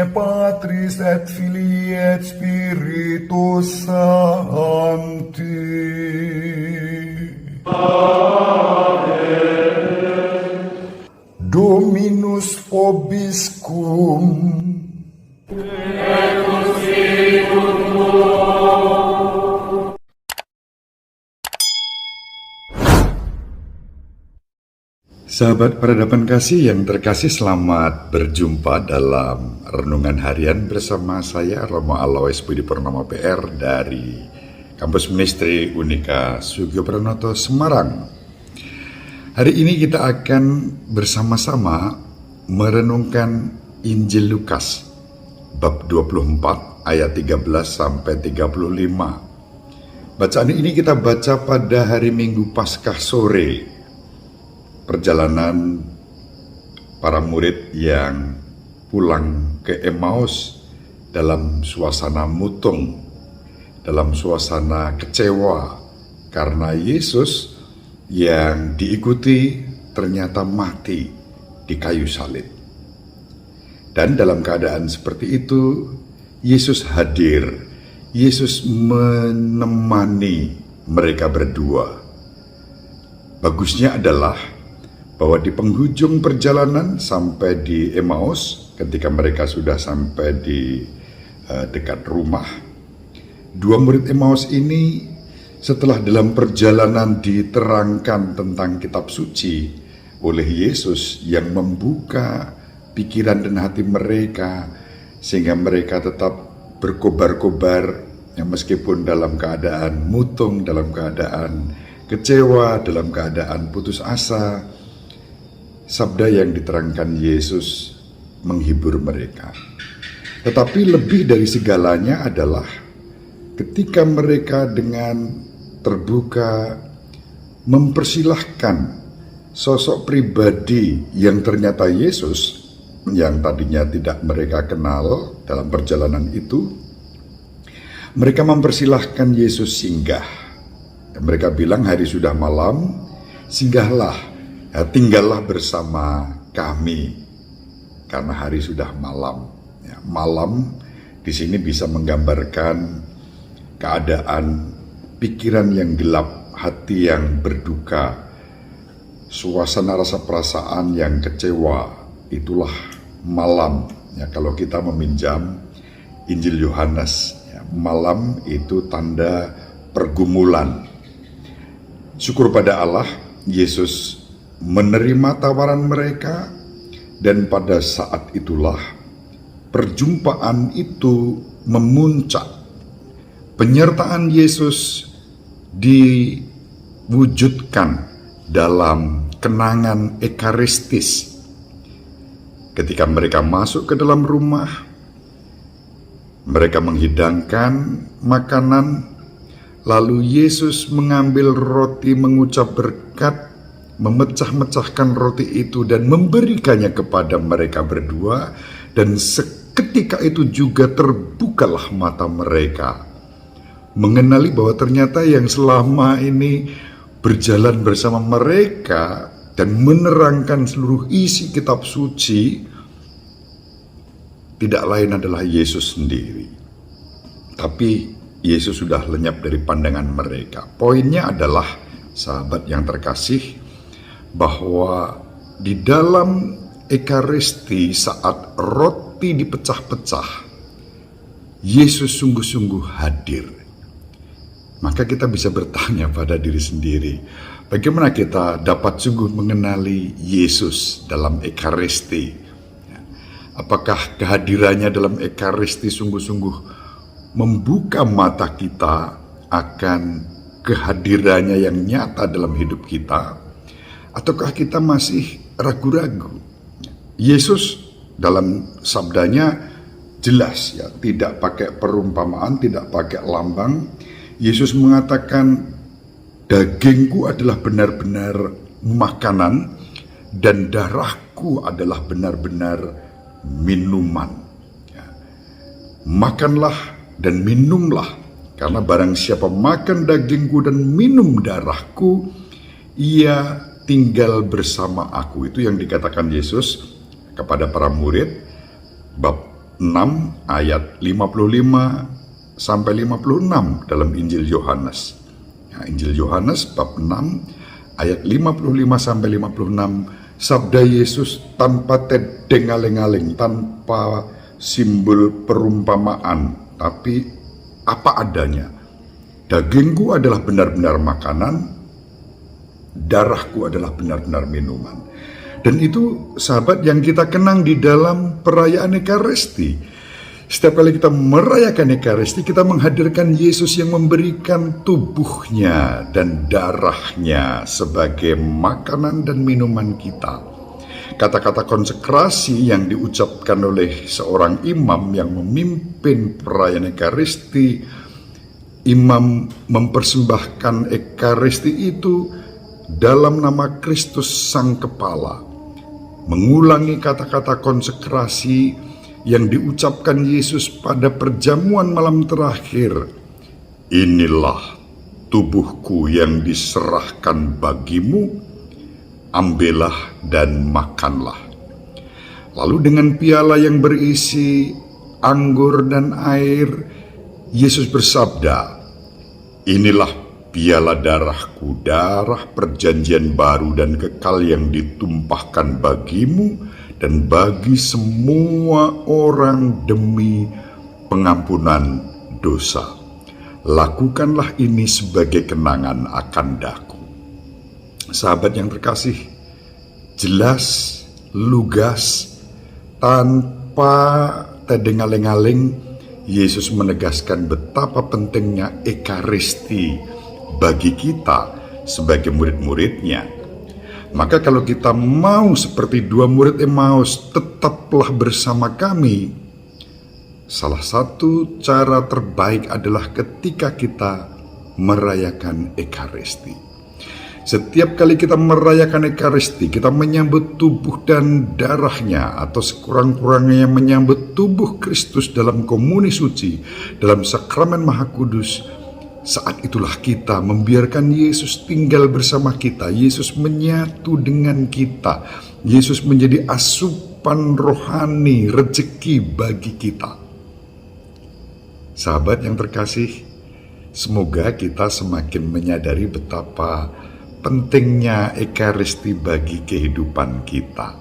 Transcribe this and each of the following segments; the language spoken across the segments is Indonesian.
Patris et Filii et Spiritus Sancti. Dominus vobiscum. Sahabat peradaban kasih yang terkasih, selamat berjumpa dalam Renungan Harian bersama saya Romo Alois Budi Purnomo PR dari Kampus Ministry Unika Sugio Pranoto Semarang. Hari ini kita akan bersama-sama merenungkan Injil Lukas bab 24 ayat 13 sampai 35. Bacaan ini kita baca pada hari Minggu Paskah sore. Perjalanan para murid yang pulang ke Emmaus dalam suasana mutung, dalam suasana kecewa karena Yesus yang diikuti ternyata mati di kayu salib. Dan dalam keadaan seperti itu, Yesus hadir, Yesus menemani mereka berdua. Bagusnya adalah bahwa di penghujung perjalanan sampai di Emmaus, ketika mereka sudah sampai di dekat rumah, dua murid Emmaus ini setelah dalam perjalanan diterangkan tentang kitab suci oleh Yesus yang membuka pikiran dan hati mereka sehingga mereka tetap berkobar-kobar ya, meskipun dalam keadaan mutung, dalam keadaan kecewa, dalam keadaan putus asa. Sabda yang diterangkan Yesus menghibur mereka. Tetapi lebih dari segalanya adalah ketika mereka dengan terbuka mempersilahkan sosok pribadi yang ternyata Yesus, yang tadinya tidak mereka kenal dalam perjalanan itu, mereka mempersilahkan Yesus singgah. Mereka bilang, hari sudah malam, singgahlah, tinggallah bersama kami karena hari sudah malam. Ya, malam di sini bisa menggambarkan keadaan pikiran yang gelap, hati yang berduka, suasana rasa perasaan yang kecewa. Itulah malam. Ya, kalau kita meminjam Injil Yohanes, ya, malam itu tanda pergumulan. Syukur pada Allah, Yesus menerima tawaran mereka, dan pada saat itulah perjumpaan itu memuncak. Penyertaan Yesus diwujudkan dalam kenangan ekaristis. Ketika mereka masuk ke dalam rumah, mereka menghidangkan makanan, lalu Yesus mengambil roti, mengucap berkat, memecah-mecahkan roti itu dan memberikannya kepada mereka berdua, dan seketika itu juga terbukalah mata mereka mengenali bahwa ternyata yang selama ini berjalan bersama mereka dan menerangkan seluruh isi kitab suci tidak lain adalah Yesus sendiri. Tapi Yesus sudah lenyap dari pandangan mereka. Poinnya adalah, sahabat yang terkasih, bahwa di dalam Ekaristi saat roti dipecah-pecah, Yesus sungguh-sungguh hadir. Maka kita bisa bertanya pada diri sendiri, bagaimana kita dapat sungguh mengenali Yesus dalam Ekaristi? Apakah kehadirannya dalam Ekaristi sungguh-sungguh membuka mata kita akan kehadirannya yang nyata dalam hidup kita? Ataukah kita masih ragu-ragu? Yesus dalam sabdanya jelas, ya, tidak pakai perumpamaan, tidak pakai lambang. Yesus mengatakan, dagingku adalah benar-benar makanan dan darahku adalah benar-benar minuman. Ya. Makanlah dan minumlah, karena barang siapa makan dagingku dan minum darahku, ia tinggal bersama aku. Itu yang dikatakan Yesus kepada para murid bab 6 ayat 55 sampai 56 dalam Injil Yohanes. Injil Yohanes bab 6 ayat 55 sampai 56, sabda Yesus tanpa tedeng aling-aling, tanpa simbol perumpamaan, tapi apa adanya. Dagingku adalah benar-benar makanan, darahku adalah benar-benar minuman. Dan itu, sahabat, yang kita kenang di dalam perayaan Ekaristi. Setiap kali kita merayakan Ekaristi, kita menghadirkan Yesus yang memberikan tubuhnya dan darahnya sebagai makanan dan minuman kita. Kata-kata konsekrasi yang diucapkan oleh seorang imam yang memimpin perayaan Ekaristi, imam mempersembahkan Ekaristi itu dalam nama Kristus Sang Kepala, mengulangi kata-kata konsekrasi yang diucapkan Yesus pada perjamuan malam terakhir. Inilah tubuhku yang diserahkan bagimu, ambillah dan makanlah. Lalu dengan piala yang berisi anggur dan air, Yesus bersabda, inilah piala darahku, darah perjanjian baru dan kekal yang ditumpahkan bagimu dan bagi semua orang demi pengampunan dosa. Lakukanlah ini sebagai kenangan akan daku. Sahabat yang terkasih, jelas, lugas, tanpa tedeng aling-aling, Yesus menegaskan betapa pentingnya Ekaristi bagi kita sebagai murid-muridnya. Maka kalau kita mau seperti dua murid Emmaus, tetaplah bersama kami. Salah satu cara terbaik adalah ketika kita merayakan Ekaristi. Setiap kali kita merayakan Ekaristi, kita menyambut tubuh dan darahnya, atau sekurang-kurangnya menyambut tubuh Kristus dalam komuni suci, dalam sakramen Maha Kudus. Saat itulah kita membiarkan Yesus tinggal bersama kita. Yesus menyatu dengan kita. Yesus menjadi asupan rohani, rezeki bagi kita. Sahabat yang terkasih, semoga kita semakin menyadari betapa pentingnya Ekaristi bagi kehidupan kita.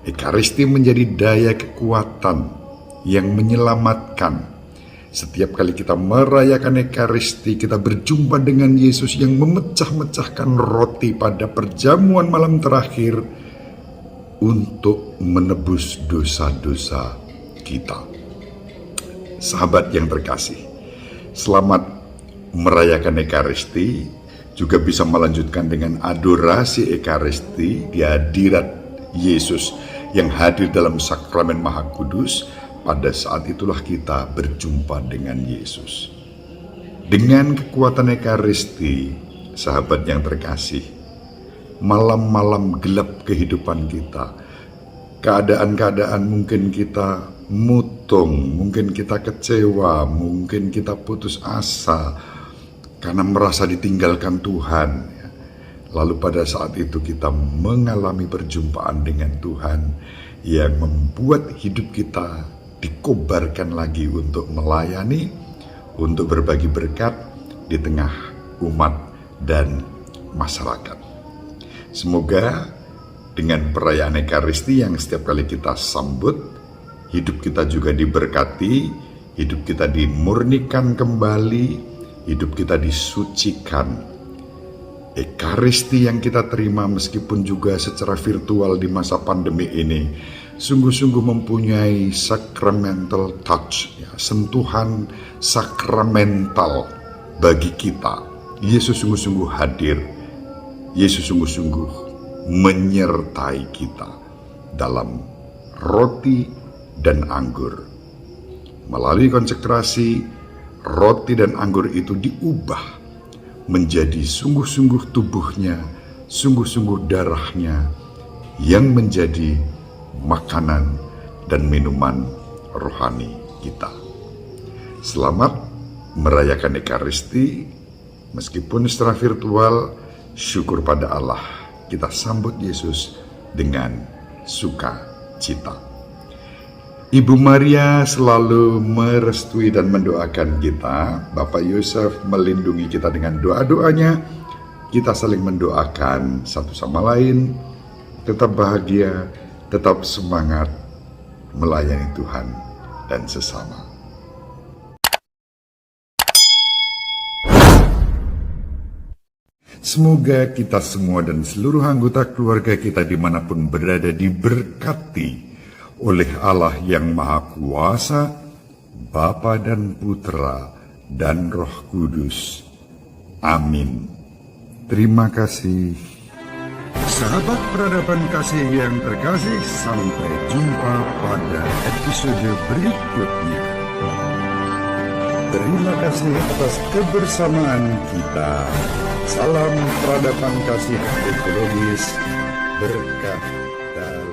Ekaristi menjadi daya kekuatan yang menyelamatkan. Setiap kali kita merayakan Ekaristi, kita berjumpa dengan Yesus yang memecah-mecahkan roti pada perjamuan malam terakhir untuk menebus dosa-dosa kita. Sahabat yang terkasih, selamat merayakan Ekaristi, juga bisa melanjutkan dengan adorasi Ekaristi di hadirat Yesus yang hadir dalam sakramen Maha Kudus. Pada saat itulah kita berjumpa dengan Yesus. Dengan kekuatan Ekaristi, sahabat yang terkasih, malam-malam gelap kehidupan kita, keadaan-keadaan mungkin kita mutung, mungkin kita kecewa, mungkin kita putus asa karena merasa ditinggalkan Tuhan. Lalu pada saat itu kita mengalami perjumpaan dengan Tuhan yang membuat hidup kita dikobarkan lagi untuk melayani, untuk berbagi berkat di tengah umat dan masyarakat. Semoga dengan perayaan Ekaristi yang setiap kali kita sambut, hidup kita juga diberkati, hidup kita dimurnikan kembali, hidup kita disucikan. Ekaristi yang kita terima meskipun juga secara virtual di masa pandemi ini, sungguh-sungguh mempunyai sacramental touch, sentuhan sakramental bagi kita. Yesus sungguh-sungguh hadir, Yesus sungguh-sungguh menyertai kita dalam roti dan anggur. Melalui konsekrasi, roti dan anggur itu diubah menjadi sungguh-sungguh tubuhnya, sungguh-sungguh darahnya yang menjadi makanan dan minuman rohani kita. Selamat merayakan Ekaristi, meskipun secara virtual. Syukur pada Allah, kita sambut Yesus dengan sukacita. Ibu Maria selalu merestui dan mendoakan kita. Bapak Yusuf melindungi kita dengan doa-doanya. Kita saling mendoakan satu sama lain. Tetap bahagia, tetap semangat melayani Tuhan dan sesama. Semoga kita semua dan seluruh anggota keluarga kita dimanapun berada diberkati oleh Allah yang Maha Kuasa, Bapa dan Putra dan Roh Kudus. Amin. Terima kasih. Sahabat peradaban kasih yang terkasih, sampai jumpa pada episode berikutnya. Terima kasih atas kebersamaan kita. Salam peradaban kasih ekologis, berkah dalam